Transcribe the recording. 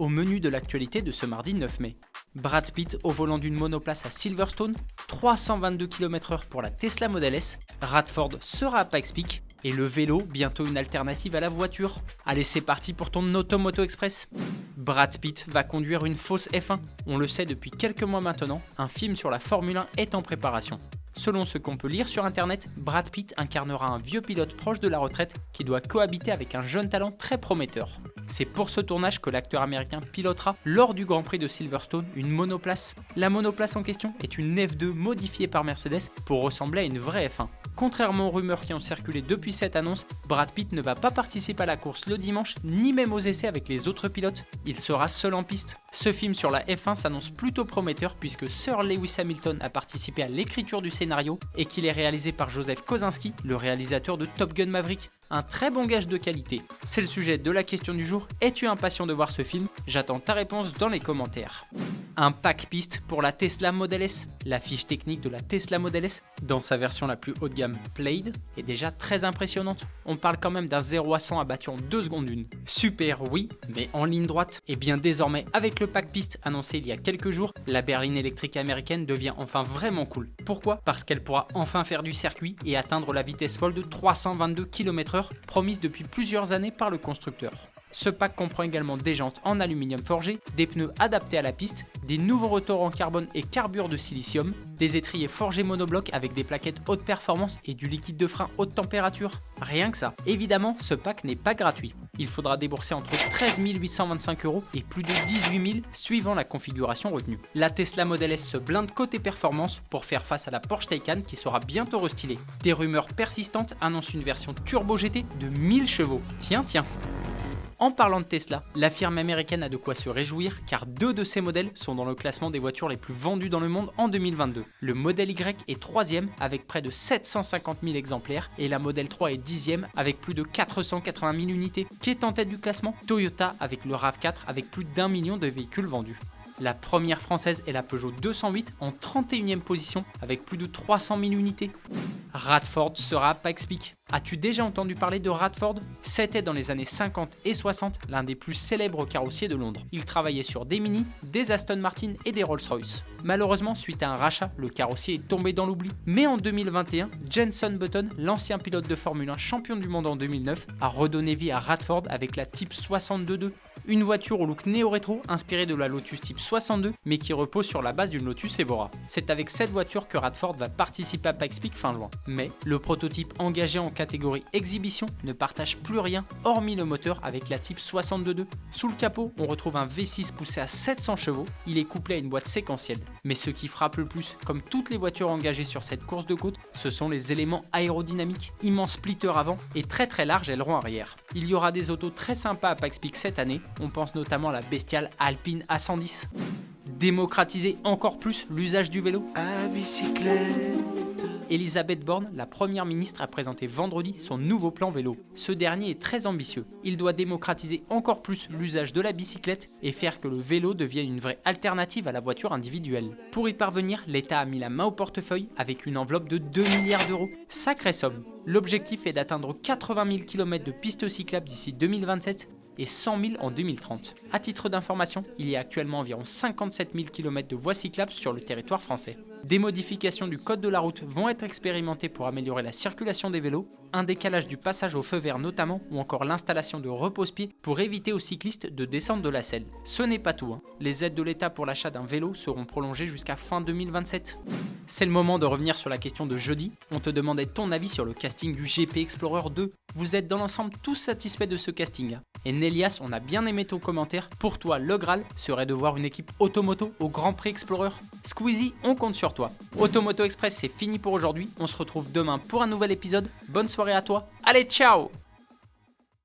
Au menu de l'actualité de ce mardi 9 mai. Brad Pitt au volant d'une monoplace à Silverstone, 322 km/h pour la Tesla Model S, Radford sera à Pikes Peak, et le vélo, bientôt une alternative à la voiture. Allez, c'est parti pour ton Automoto Express. Brad Pitt va conduire une fausse F1. On le sait depuis quelques mois maintenant, un film sur la Formule 1 est en préparation. Selon ce qu'on peut lire sur internet, Brad Pitt incarnera un vieux pilote proche de la retraite qui doit cohabiter avec un jeune talent très prometteur. C'est pour ce tournage que l'acteur américain pilotera, lors du Grand Prix de Silverstone, une monoplace. La monoplace en question est une F2 modifiée par Mercedes pour ressembler à une vraie F1. Contrairement aux rumeurs qui ont circulé depuis cette annonce, Brad Pitt ne va pas participer à la course le dimanche, ni même aux essais avec les autres pilotes. Il sera seul en piste. Ce film sur la F1 s'annonce plutôt prometteur puisque Sir Lewis Hamilton a participé à l'écriture du scénario et qu'il est réalisé par Joseph Kosinski, le réalisateur de Top Gun Maverick. Un très bon gage de qualité. C'est le sujet de la question du jour. Es-tu impatient de voir ce film? J'attends ta réponse dans les commentaires. Un pack piste pour la Tesla Model S. La fiche technique de la Tesla Model S, dans sa version la plus haut de gamme Plaid, est déjà très impressionnante. On parle quand même d'un 0 à 100 abattu en 2 secondes 1. Super, oui, mais en ligne droite. Et bien désormais, avec le pack piste annoncé il y a quelques jours, la berline électrique américaine devient enfin vraiment cool. Pourquoi? Parce qu'elle pourra enfin faire du circuit et atteindre la vitesse folle de 322 km/h, promise depuis plusieurs années par le constructeur. Ce pack comprend également des jantes en aluminium forgé, des pneus adaptés à la piste, des nouveaux rotors en carbone et carbure de silicium, des étriers forgés monobloc avec des plaquettes haute performance et du liquide de frein haute température. Rien que ça. Évidemment, ce pack n'est pas gratuit. Il faudra débourser entre 13 825 € et plus de 18 000 suivant la configuration retenue. La Tesla Model S se blinde côté performance pour faire face à la Porsche Taycan qui sera bientôt restylée. Des rumeurs persistantes annoncent une version Turbo GT de 1000 chevaux. Tiens. En parlant de Tesla, la firme américaine a de quoi se réjouir car 2 de ses modèles sont dans le classement des voitures les plus vendues dans le monde en 2022. Le Model Y est 3e avec près de 750 000 exemplaires et la Model 3 est 10e avec plus de 480 000 unités. Qui est en tête du classement? Toyota avec le RAV4 avec plus d'1 million de véhicules vendus. La première française est la Peugeot 208 en 31e position avec plus de 300 000 unités. Radford sera à Pikes Peak. As-tu déjà entendu parler de Radford? C'était dans les années 50 et 60 l'un des plus célèbres carrossiers de Londres. Il travaillait sur des Mini, des Aston Martin et des Rolls-Royce. Malheureusement, suite à un rachat, le carrossier est tombé dans l'oubli. Mais en 2021, Jenson Button, l'ancien pilote de Formule 1 champion du monde en 2009, a redonné vie à Radford avec la Type 62.2. Une voiture au look néo-rétro inspirée de la Lotus Type 62 mais qui repose sur la base d'une Lotus Evora. C'est avec cette voiture que Radford va participer à Pikes Peak fin juin. Mais le prototype engagé en catégorie exhibition ne partage plus rien hormis le moteur avec la Type 62.2. Sous le capot, on retrouve un V6 poussé à 700 chevaux, il est couplé à une boîte séquentielle. Mais ce qui frappe le plus, comme toutes les voitures engagées sur cette course de côte, ce sont les éléments aérodynamiques, immense splitter avant et très large aileron arrière. Il y aura des autos très sympas à Pikes Peak cette année, on pense notamment à la bestiale Alpine A110. Démocratiser encore plus l'usage du vélo. À bicyclette. Elisabeth Borne, la première ministre, a présenté vendredi son nouveau plan vélo. Ce dernier est très ambitieux. Il doit démocratiser encore plus l'usage de la bicyclette et faire que le vélo devienne une vraie alternative à la voiture individuelle. Pour y parvenir, l'État a mis la main au portefeuille avec une enveloppe de 2 milliards d'euros. Sacrée somme. L'objectif est d'atteindre 80 000 km de pistes cyclables d'ici 2027 et 100 000 en 2030. À titre d'information, il y a actuellement environ 57 000 km de voies cyclables sur le territoire français. Des modifications du code de la route vont être expérimentées pour améliorer la circulation des vélos, un décalage du passage au feu vert notamment, ou encore l'installation de repose-pieds pour éviter aux cyclistes de descendre de la selle. Ce n'est pas tout, Les aides de l'État pour l'achat d'un vélo seront prolongées jusqu'à fin 2027. C'est le moment de revenir sur la question de jeudi. On te demandait ton avis sur le casting du GP Explorer 2. Vous êtes dans l'ensemble tous satisfaits de ce casting. Et Nélias, on a bien aimé ton commentaire. Pour toi, le Graal serait de voir une équipe Automoto au Grand Prix Explorer. Squeezie, on compte sur toi. Automoto Express, c'est fini pour aujourd'hui. On se retrouve demain pour un nouvel épisode. Bonne soirée à toi. Allez, ciao!